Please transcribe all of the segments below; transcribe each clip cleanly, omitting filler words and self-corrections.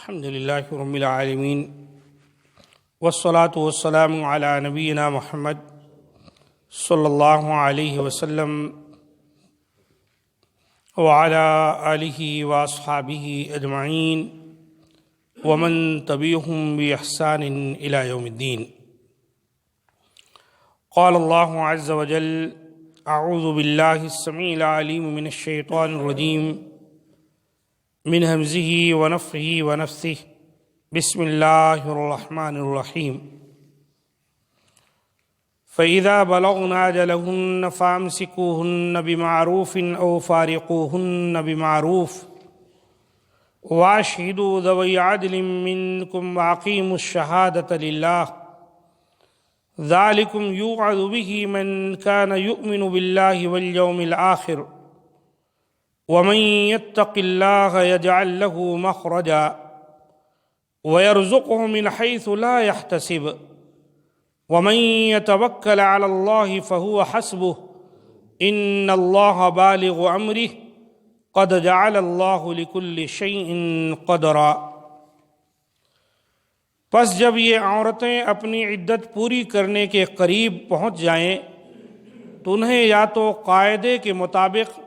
الحمد للہ رب العالمین والصلاة والسلام علی نبینا محمد صلی اللہ علیہ وسلم وعلی آلہ واصحابہ اجمعین ومن تبعهم بإحسان إلى يوم الدین۔ قال اللہ عز وجل اعوذ باللہ السمیع العلیم من الشیطان الرجیم من همزه ونفخه ونفثه بسم اللہ الرحمن الرحیم۔ فَإِذَا بَلَغْنَ أَجَلَهُنَّ فَأَمْسِكُوهُنَّ بِمَعْرُوفٍ أَوْ فَارِقُوهُنَّ بِمَعْرُوفٍ وَأَشْهِدُوا ذَوَيْ عَدْلٍ مِّنكُمْ وَأَقِيمُوا الشَّهَادَةَ لِلَّهِ ذَلِكُمْ يُوعَظُ بِهِ مَنْ كَانَ يُؤْمِنُ بِاللَّهِ وَالْيَوْمِ الْآخِرِ وَمَنْ يَتَّقِ اللَّهَ يَجْعَلْ لَهُ مَخْرَجًا وَيَرْزُقْهُ مِنْ حَيْثُ لَا يَحْتَسِبُ وَمَنْ يَتَوَكَّلْ عَلَى اللَّهِ فَهُوَ حَسْبُهُ إِنَّ اللَّهَ بَالِغُ أَمْرِهِ قَدْ جَعَلَ اللَّهُ لِكُلِّ شَيْءٍ قَدْرًا۔ پس جب یہ عورتیں اپنی عدت پوری کرنے کے قریب پہنچ جائیں تو انہیں یا تو قاعدے کے مطابق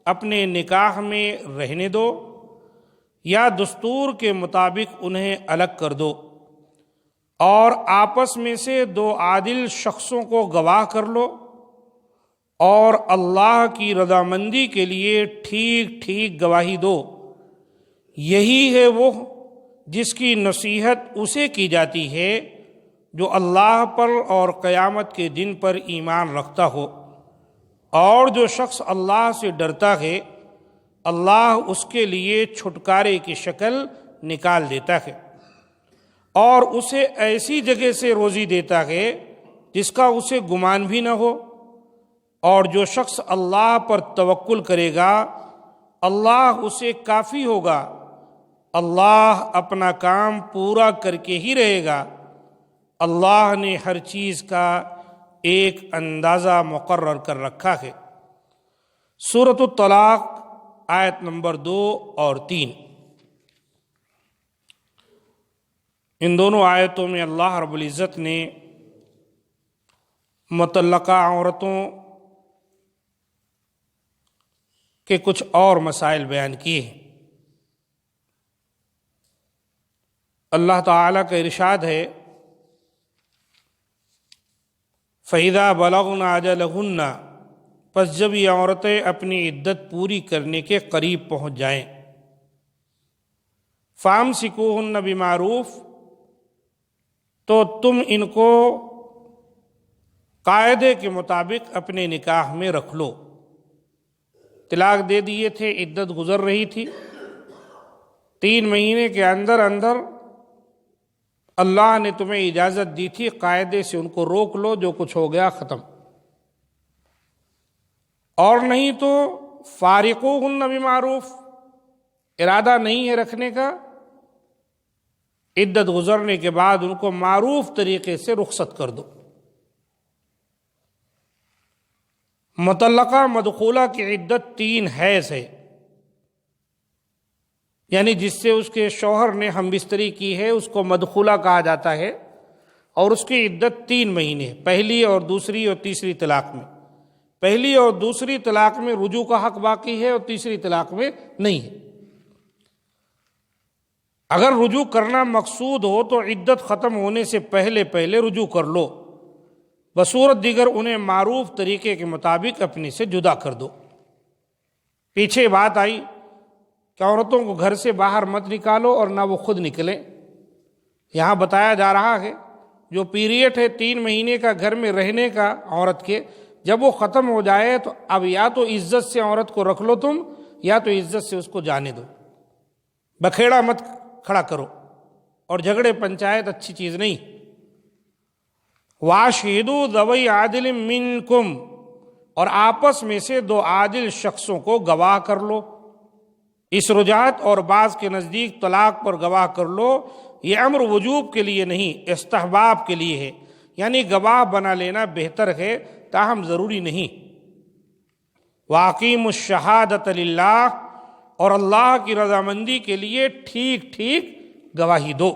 اپنے نکاح میں رہنے دو یا دستور کے مطابق انہیں الگ کر دو، اور آپس میں سے دو عادل شخصوں کو گواہ کر لو، اور اللہ کی رضامندی کے لیے ٹھیک ٹھیک گواہی دو۔ یہی ہے وہ جس کی نصیحت اسے کی جاتی ہے جو اللہ پر اور قیامت کے دن پر ایمان رکھتا ہو، اور جو شخص اللہ سے ڈرتا ہے اللہ اس کے لیے چھٹکارے کی شکل نکال دیتا ہے اور اسے ایسی جگہ سے روزی دیتا ہے جس کا اسے گمان بھی نہ ہو، اور جو شخص اللہ پر توکل کرے گا اللہ اسے کافی ہوگا۔ اللہ اپنا کام پورا کر کے ہی رہے گا، اللہ نے ہر چیز کا ایک اندازہ مقرر کر رکھا ہے۔ سورۃ الطلاق آیت نمبر 2 اور 3۔ ان دونوں آیتوں میں اللہ رب العزت نے مطلقہ عورتوں کے کچھ اور مسائل بیان کیے ہیں۔ اللہ تعالیٰ کا ارشاد ہے فَإِذَا بَلَغْنَ أَجَلَهُنَّ، پس جب یہ عورتیں اپنی عدت پوری کرنے کے قریب پہنچ جائیں، فَأَمْسِكُوهُنَّ بِمَعْرُوفٍ، تو تم ان کو قاعدے کے مطابق اپنے نکاح میں رکھ لو۔ طلاق دے دیے تھے، عدت گزر رہی تھی، 3 مہینے کے اندر اندر اللہ نے تمہیں اجازت دی تھی قاعدے سے ان کو روک لو، جو کچھ ہو گیا ختم، اور نہیں تو فارقوہن بمعروف، ارادہ نہیں ہے رکھنے کا، عدت گزرنے کے بعد ان کو معروف طریقے سے رخصت کر دو۔ مطلقہ مدخولہ کی عدت 3 حیض ہے، یعنی جس سے اس کے شوہر نے ہم بستری کی ہے اس کو مدخولہ کہا جاتا ہے، اور اس کی عدت 3 مہینے، پہلی اور دوسری اور تیسری طلاق میں۔ پہلی اور دوسری طلاق میں رجوع کا حق باقی ہے اور تیسری طلاق میں نہیں ہے۔ اگر رجوع کرنا مقصود ہو تو عدت ختم ہونے سے پہلے پہلے رجوع کر لو، بصورت دیگر انہیں معروف طریقے کے مطابق اپنے سے جدا کر دو۔ پیچھے بات آئی کہ عورتوں کو گھر سے باہر مت نکالو اور نہ وہ خود نکلیں۔ یہاں بتایا جا رہا ہے جو پیریڈ ہے 3 مہینے کا گھر میں رہنے کا عورت کے، جب وہ ختم ہو جائے تو اب یا تو عزت سے عورت کو رکھ لو تم، یا تو عزت سے اس کو جانے دو، بکھیڑا مت کھڑا کرو، اور جھگڑے پنچایت اچھی چیز نہیں۔ وَأَشْهِدُوا ذَوَيْ عَدْلٍ مِّنكُمْ، اور آپس میں سے 2 عادل شخصوں کو گواہ کر لو۔ اس رجعت اور بعض کے نزدیک طلاق پر گواہ کر لو، یہ امر وجوب کے لیے نہیں، استحباب کے لیے ہے، یعنی گواہ بنا لینا بہتر ہے تاہم ضروری نہیں۔ وَأَقِيمُوا الشَّهَادَةَ لِلَّهِ، اور اللہ کی رضامندی کے لیے ٹھیک ٹھیک گواہی دو۔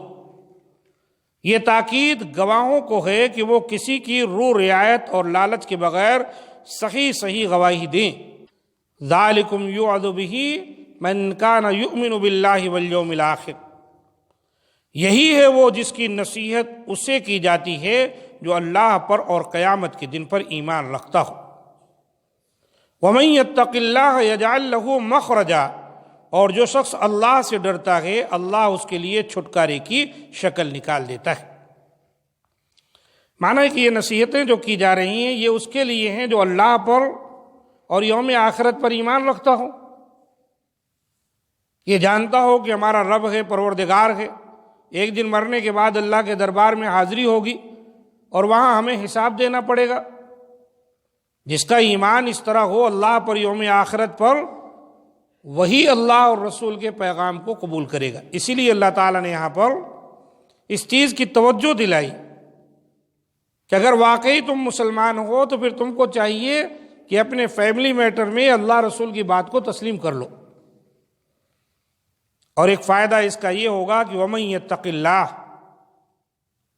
یہ تاکید گواہوں کو ہے کہ وہ کسی کی رو رعایت اور لالچ کے بغیر صحیح گواہی دیں۔ ذالکم یوعظ بہ من کان یؤمن باللہ والیوم الآخر، یہی ہے وہ جس کی نصیحت اسے کی جاتی ہے جو اللہ پر اور قیامت کے دن پر ایمان رکھتا ہو۔ ومن یتق اللہ یجعل لہ مخرجا، اور جو شخص اللہ سے ڈرتا ہے اللہ اس کے لیے چھٹکارے کی شکل نکال دیتا ہے۔ معنی ہے کہ یہ نصیحتیں جو کی جا رہی ہیں یہ اس کے لیے ہیں جو اللہ پر اور یوم آخرت پر ایمان رکھتا ہو، یہ جانتا ہو کہ ہمارا رب ہے، پروردگار ہے، ایک دن مرنے کے بعد اللہ کے دربار میں حاضری ہوگی اور وہاں ہمیں حساب دینا پڑے گا۔ جس کا ایمان اس طرح ہو اللہ پر، یوم آخرت پر، وہی اللہ اور رسول کے پیغام کو قبول کرے گا۔ اسی لیے اللہ تعالیٰ نے یہاں پر اس چیز کی توجہ دلائی کہ اگر واقعی تم مسلمان ہو تو پھر تم کو چاہیے کہ اپنے فیملی میٹر میں اللہ رسول کی بات کو تسلیم کر لو۔ اور ایک فائدہ اس کا یہ ہوگا کہ وَمَن يَتَّقِ اللَّهَ،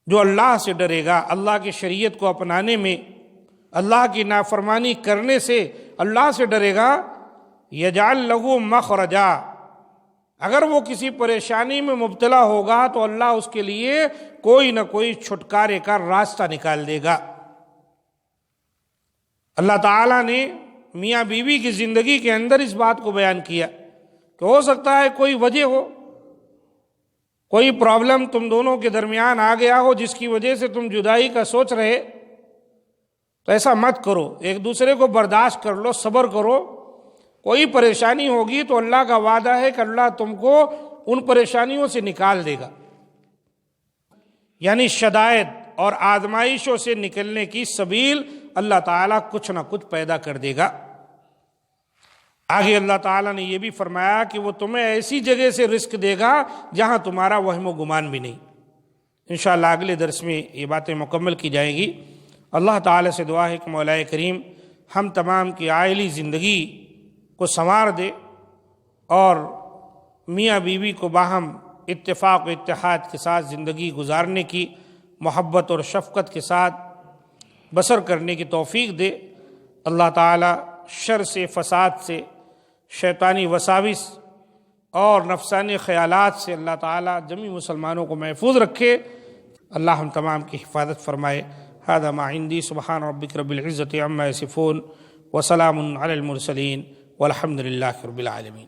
جو اللہ سے ڈرے گا، اللہ کی شریعت کو اپنانے میں، اللہ کی نافرمانی کرنے سے اللہ سے ڈرے گا، یجعل لہ مخرجا، اگر وہ کسی پریشانی میں مبتلا ہوگا تو اللہ اس کے لیے کوئی نہ کوئی چھٹکارے کا راستہ نکال دے گا۔ اللہ تعالیٰ نے میاں بیوی کی زندگی کے اندر اس بات کو بیان کیا کہ ہو سکتا ہے کوئی وجہ ہو، کوئی پرابلم تم دونوں کے درمیان آ گیا ہو جس کی وجہ سے تم جدائی کا سوچ رہے، تو ایسا مت کرو، ایک دوسرے کو برداشت کر لو، صبر کرو۔ کوئی پریشانی ہوگی تو اللہ کا وعدہ ہے کہ اللہ تم کو ان پریشانیوں سے نکال دے گا، یعنی شدائد اور آزمائشوں سے نکلنے کی سبیل اللہ تعالیٰ کچھ نہ کچھ پیدا کر دے گا۔ آگے اللہ تعالیٰ نے یہ بھی فرمایا کہ وہ تمہیں ایسی جگہ سے رزق دے گا جہاں تمہارا وہم و گمان بھی نہیں۔ انشاءاللہ اگلے درس میں یہ باتیں مکمل کی جائیں گی۔ اللہ تعالیٰ سے دعا ہے کہ مولا کریم ہم تمام کی عائلی زندگی کو سنوار دے اور میاں بیوی کو باہم اتفاق و اتحاد کے ساتھ زندگی گزارنے کی، محبت اور شفقت کے ساتھ بسر کرنے کی توفیق دے۔ اللہ تعالیٰ شر سے، فساد سے، شیطانی وساوس اور نفسانی خیالات سے اللہ تعالیٰ جمی مسلمانوں کو محفوظ رکھے۔ اللہ ہم تمام کی حفاظت فرمائے۔ ھذا ما عندی، سبحان ربک رب العزۃ عما یصفون، وسلام علی المرسلین، والحمد للہ رب العالمین۔